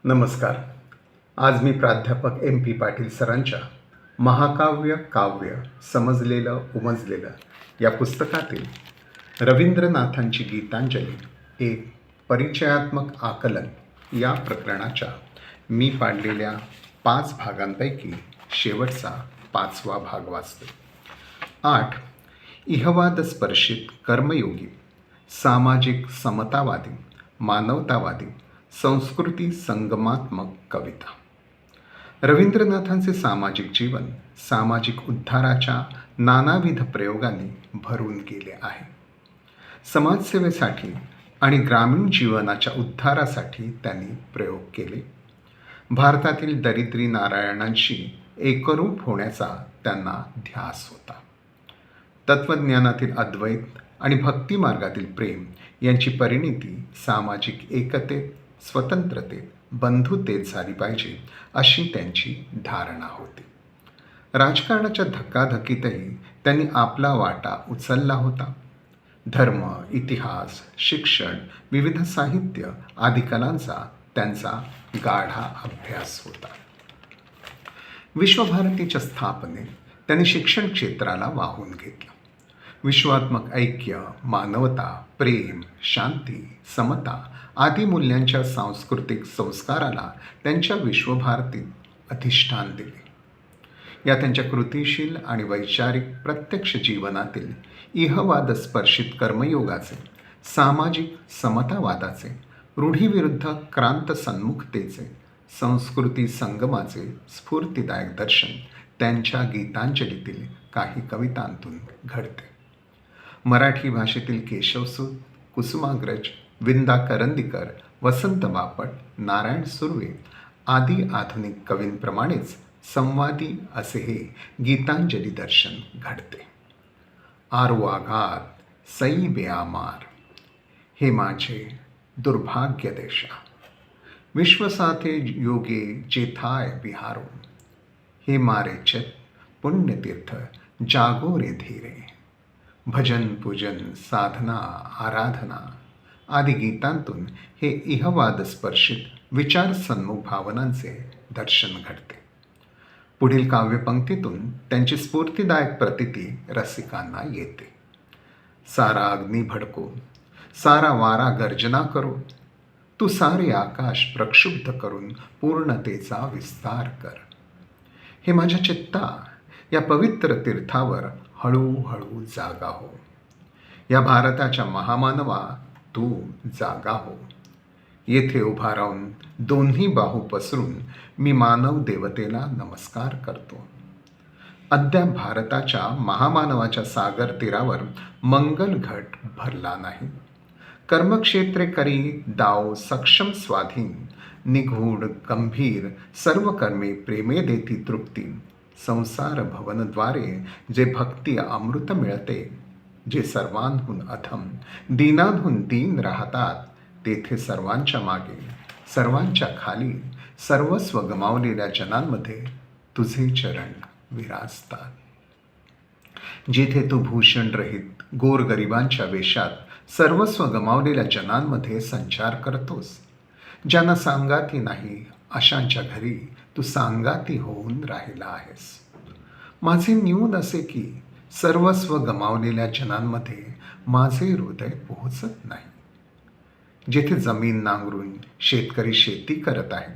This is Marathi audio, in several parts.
नमस्कार. आज मी प्राध्यापक MP पाटील सरांच्या महाकाव्य काव्य समजलेलं उमजलेलं या पुस्तकातील रवींद्रनाथांची गीतांजली एक परिचयात्मक आकलन या प्रकरणाच्या मी पाडलेल्या 5 भागांपैकी शेवटचा 5वा भाग वाचतो. 8. इहवादस्पर्शित कर्मयोगी, सामाजिक समतावादी, मानवतावादी, संस्कृती संगमात्मक कविता. रवींद्रनाथांचे सामाजिक जीवन सामाजिक उद्धाराच्या नानाविध प्रयोगांनी भरून गेले आहे. समाजसेवेसाठी आणि ग्रामीण जीवनाच्या उद्धारासाठी त्यांनी प्रयोग केले. भारतातील दरिद्री नारायणांशी एकरूप होण्याचा त्यांना ध्यास होता. तत्त्वज्ञानातील अद्वैत आणि भक्तिमार्गातील प्रेम यांची परिणिती सामाजिक एकतेत, स्वतंत्रतेत, बंधुतेत झाली पाहिजे अशी त्यांची धारणा होती. राजकारणाच्या धक्काधक्कीतही त्यांनी आपला वाटा उचलला होता. धर्म, इतिहास, शिक्षण, विविध साहित्य आदी कलांचा त्यांचा गाढा अभ्यास होता. विश्वभारतीच्या स्थापनेत त्यांनी शिक्षण क्षेत्राला वाहून घेतलं. विश्वात्मक ऐक्य, मानवता, प्रेम, शांती, समता आदी मूल्यांच्या सांस्कृतिक संस्काराला त्यांच्या विश्वभारतीत अधिष्ठान दिले. या त्यांच्या कृतिशील आणि वैचारिक प्रत्यक्ष जीवनातील इहवादस्पर्शित कर्मयोगाचे, सामाजिक समतावादाचे, रूढीविरुद्ध क्रांत सन्मुखतेचे, संस्कृती संगमाचे स्फूर्तिदायक दर्शन त्यांच्या गीतांजलीतील काही कवितांतून घडते. मराठी भाषेतील केशवसूत, कुसुमाग्रज, विंदा करंदीकर, वसंत बापट, नारायण सुर्वे आदी आधुनिक कवींप्रमाणेच संवादी असे हे गीतांजली दर्शन घडते. आरुआघात सई बेआमार, हे माझे दुर्भाग्य देशा, विश्वसाथे योगे जेथाय बिहारो, हे मारे चित पुण्यतीर्थ जागो रे धीरे, भजन पूजन साधना आराधना आदी गीतांतून हे इहवादस्पर्शित विचारसन्मुख भावनांचे दर्शन घडते. पुढील काव्यपंक्तीतून त्यांची स्फूर्तिदायक प्रतीती रसिकांना येते. सारा अग्नी भडको, सारा वारा गर्जना करो, तू सारे आकाश प्रक्षुब्ध करून पूर्णतेचा विस्तार कर. हे माझ्या चित्ता, या पवित्र तीर्थावर हळूहळू जागा हो. या भारताच्या महामानवा तू जागा हो. येथे उभा राहून दोन्ही बाहू पसरून मी मानव देवतेला नमस्कार करतो. अद्याप भारताच्या महामानवाच्या सागर तीरावर मंगल घट भरला नाही. कर्मक्षेत्रे करी दाव सक्षम स्वाधीन, निगूढ गंभीर सर्व कर्मे प्रेमे देती तृप्ती. संसार भवनद्वारे जे भक्ती अमृत मिळते, जे सर्वांहून अधम दीनांहून दीन राहतात, तेथे सर्वांच्या मागे, सर्वांच्या खाली, सर्वस्व गमावलेल्या जनांमध्ये तुझे चरण विराजतात. जेथे तू भूषण रहित गोरगरिबांच्या वेशात सर्वस्व गमावलेल्या जनांमध्ये संचार करतोस, ज्यांना सांगाती नाही अशांच्या घरी तू सांगाती होऊन राहिला आहेस. माझे न्यून असे की सर्वस्व गमावलेल्या जनांमध्ये माझे हृदय पोहोचत नाही. जेथे जमीन नांगरून शेतकरी शेती करत आहे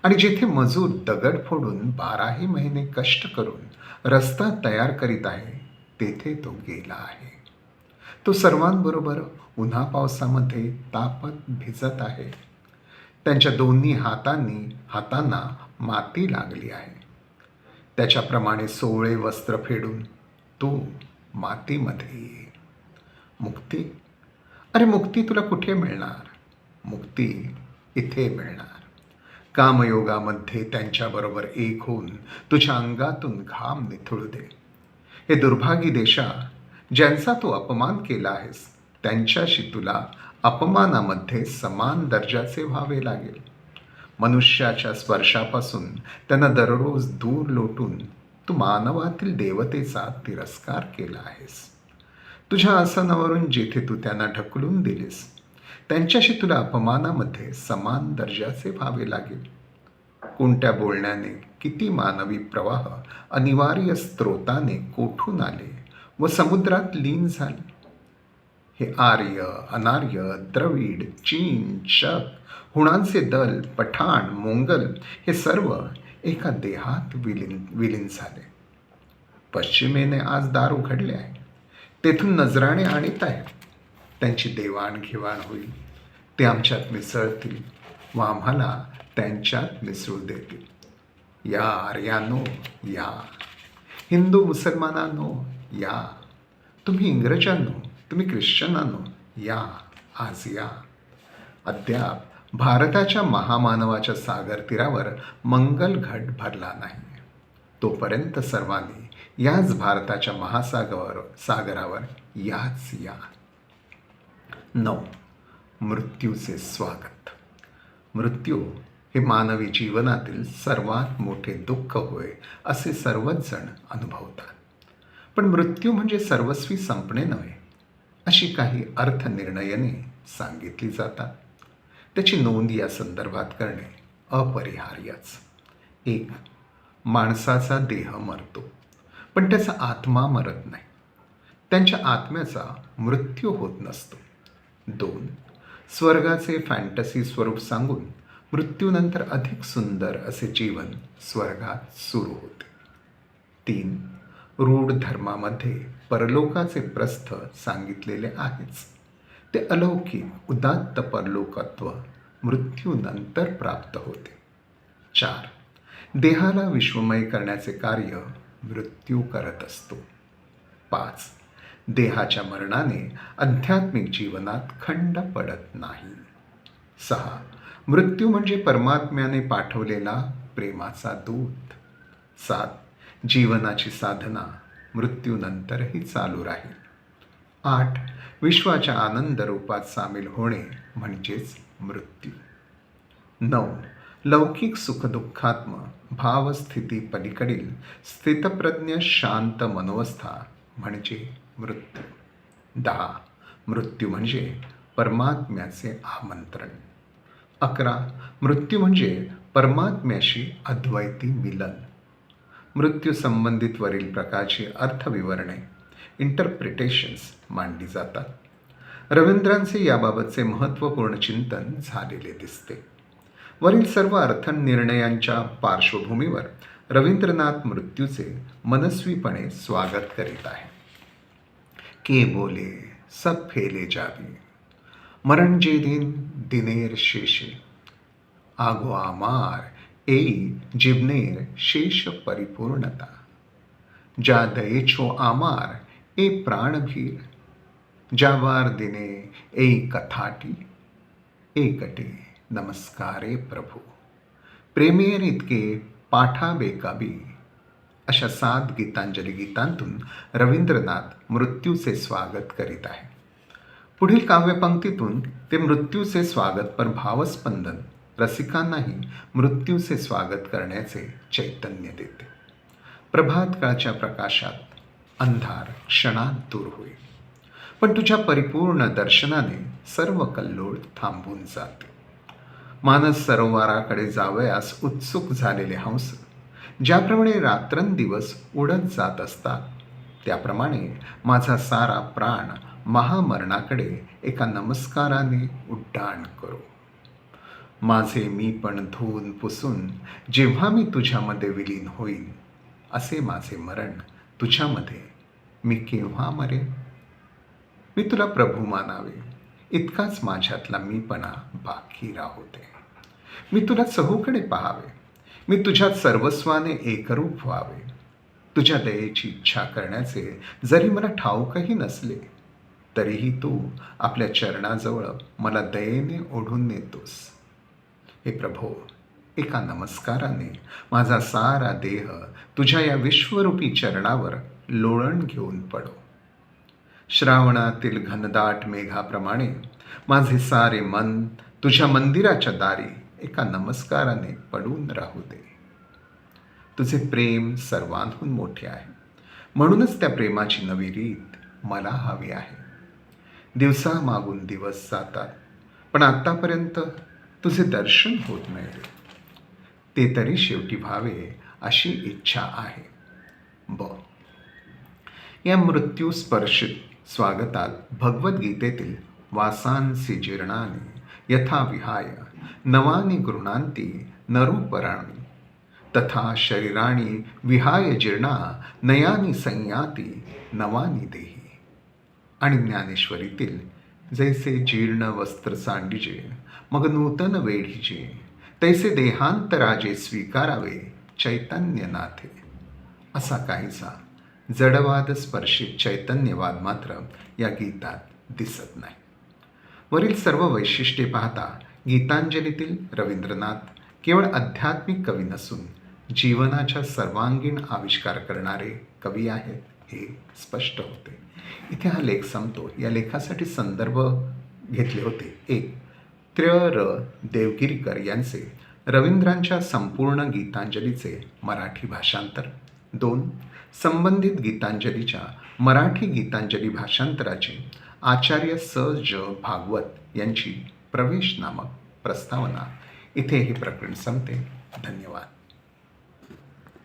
आणि जेथे मजूर दगड फोडून 12ही महिने कष्ट करून रस्ता तयार करीत आहे, तेथे तो गेला आहे. तो सर्वांबरोबर उन्हा पावसामध्ये तापत भिजत आहे. त्यांच्या दोन्ही हातांना माती लागली आहे. त्याच्याप्रमाणे सोवळे वस्त्र फेडून तू मातीमध्ये ये. मुक्ती? अरे मुक्ती तुला कुठे मिळणार? मुक्ती इथे मिळणार. कामयोगामध्ये त्यांच्याबरोबर एक होऊन तुझ्या अंगातून घाम निथळू दे. हे दुर्भागी देशा, ज्यांचा तू अपमान केला आहेस, त्यांच्याशी तुला अपमानामध्ये समान दर्जाचे व्हावे लागेल. मनुष्याच्या स्पर्शापासून त्यांना दररोज दूर लोटून तू मानवातील देवतेचा तिरस्कार केला आहेस. तुझ्या आसनावरून जेथे तू त्यांना ढकलून दिलेस, त्यांच्याशी तुला अपमानामध्ये समान दर्जाचे व्हावे लागेल. कोणत्या बोलण्याने किती मानवी प्रवाह अनिवार्य स्रोताने कोठून आले व समुद्रात लीन झाले. हे आर्य, अनार्य, द्रविड, चीन, शक, हुणांचे दल, पठाण, मोंगल हे सर्व एका देहात विलीन झाले. पश्चिमेने आज दार उघडले आहे. तेथून नजराणे आणत आहेत. त्यांची देवाणघेवाण होईल. ते आमच्यात मिसळतील व आम्हाला त्यांच्यात मिसळू देतील. या आर्यानो या, हिंदू मुसलमानांनो या, तुम्ही इंग्रजांनो, तुम्ही ख्रिश्चनांनो या, आज या. अद्याप भारताच्या महामानवाच्या सागर तीरावर मंगल घट भरला नाही. तोपर्यंत सर्वांनी याच भारताच्या सागरावर याच या. 9. मृत्यूचे स्वागत. मृत्यू हे मानवी जीवनातील सर्वात मोठे दुःख होय असे सर्वच जण अनुभवतात. पण मृत्यू म्हणजे सर्वस्वी संपणे नव्हे अशी काही अर्थनिर्णयने सांगितली जातात. त्याची नोंद या संदर्भात करणे अपरिहार्यच. 1. माणसाचा देह मरतो, पण त्याचा आत्मा मरत नाही. त्यांच्या आत्म्याचा मृत्यू होत नसतो. 2. स्वर्गाचे फॅन्टसी स्वरूप सांगून मृत्यूनंतर अधिक सुंदर असे जीवन स्वर्गात सुरू होते. 3. रूढ धर्मामध्ये परलोकाचे प्रस्थ सांगितलेले आहेच. ते अलौकिक उदात्त परलोकत्व मृत्यूनंतर प्राप्त होते. 4. देहाला विश्वमय करण्याचे कार्य मृत्यू करत असतो. 5. देहाच्या मरणाने आध्यात्मिक जीवनात खंड पडत नाही. 6. मृत्यू म्हणजे परमात्म्याने पाठवलेला प्रेमाचा दूत. 7. जीवनाची साधना मृत्यूनंतरही चालू राहील. 8. विश्वाच्या आनंद रूपात सामील होणे म्हणजेच मृत्यू. 9. लौकिक सुखदुःखात्म भावस्थिती पलीकडील स्थितप्रज्ञ शांत मनोवस्था म्हणजे मृत्यू. 10. मृत्यू म्हणजे परमात्म्याचे आमंत्रण. 11. मृत्यू म्हणजे परमात्म्याशी अद्वैती मिलन. मृत्यू संबंधित वरील प्रकारची अर्थविवरणे इंटरप्रिटेशन्स मांडली जातात. रवींद्रांचे याबाबतचे महत्त्वपूर्ण चिंतन झालेले दिसते. वरील सर्व अर्थनिर्णयांच्या पार्श्वभूमीवर रवींद्रनाथ मृत्यूचे मनस्वीपणे स्वागत करीत आहे. के बोले सब फेले जावे, मरण जे दिन दिनेर शेषे, आगो आमार एई जिबनेर शेष परिपूर्णता, जा दयेछो आमार ए प्राणभीर, जावार दिने एई कथाटी, एकटे नमस्कारे प्रभू, प्रेमेर इतके पाठाबे कबी. अशा 7 गीतांजली गीतांतून रवींद्रनाथ मृत्यूचे स्वागत करीत आहे. पुढील काव्यपंक्तीतून ते मृत्यूचे स्वागतपर भावस्पंदन रसिकांनाही मृत्यूचे स्वागत करण्याचे चैतन्य देते. प्रभातकाळच्या प्रकाशात अंधार क्षणात दूर होईल, पण तुझ्या परिपूर्ण दर्शनाने सर्व कल्लोळ थांबून जाते. मानस सरोवराकडे जावयास उत्सुक झालेले हंस ज्याप्रमाणे रात्रंदिवस उडत जात असतात, त्याप्रमाणे माझा सारा प्राण महामरणाकडे एका नमस्काराने उड्डाण करो. माझे मी पण धुवून पुसून जेव्हा मी तुझ्यामध्ये विलीन होईन, असे माझे मरण तुझ्यामध्ये मी केव्हा मरेन? मी तुला प्रभू मानावे इतकाच माझ्यातला मीपणा बाकी राहते. मी तुला चहूकडे पाहावे, मी तुझ्यात सर्वस्वाने एकरूप व्हावे. तुझ्या दयेची इच्छा करण्याचे जरी मला ठाऊकही नसले, तरीही तू आपल्या चरणाजवळ मला दयेने ओढून नेतोस. हे प्रभो, एका नमस्काराने माझा सारा देह तुझ्या या विश्वरूपी चरणावर लोळण घेऊन पडो. श्रावणातील घनदाट मेघाप्रमाणे माझे सारे मन तुझ्या मंदिराच्या दारी एका नमस्काराने पडून राहू दे. तुझे प्रेम सर्वांहून मोठे आहे, म्हणूनच त्या प्रेमाची नवी रीत मला हवी आहे. दिवसामागून दिवस जातात, पण आत्तापर्यंत तुझे दर्शन होत नाही रे. ते तरी शेवटी व्हावे अशी इच्छा आहे. या मृत्यूस्पर्शित स्वागतात भगवद्गीतेतील वासांसी जीर्णानि यथा विहाय नवानि गृह्णान्ति नरोपराणि तथा शरीराणि विहाय जीर्णा नयानि संयाती नवानि देही. आणि ज्ञानेश्वरीतील जैसे जीर्ण वस्त्र सांडिजे मग नूतन वेढीचे तैसे देहांतराजे स्वीकारावे चैतन्यनाथे. असा काहीसा जडवाद स्पर्शित चैतन्यवाद मात्र या गीतात दिसत नाही. वरील सर्व वैशिष्ट्ये पाहता गीतांजलीतील रवींद्रनाथ केवळ आध्यात्मिक कवी नसून जीवनाच्या सर्वांगीण आविष्कार करणारे कवी आहेत हे स्पष्ट होते. इथे हा लेख संपतो. या लेखासाठी संदर्भ घेतले होते. 1. त्र्य.र. देवगिरीकर यांचे रवींद्रांच्या संपूर्ण गीतांजलीचे मराठी भाषांतर. 2. संबंधित गीतांजलीच्या मराठी गीतांजली भाषांतराची आचार्य स. ज. भागवत यांची प्रवेश नामक प्रस्तावना. इथे हे प्रकरण संपते. धन्यवाद.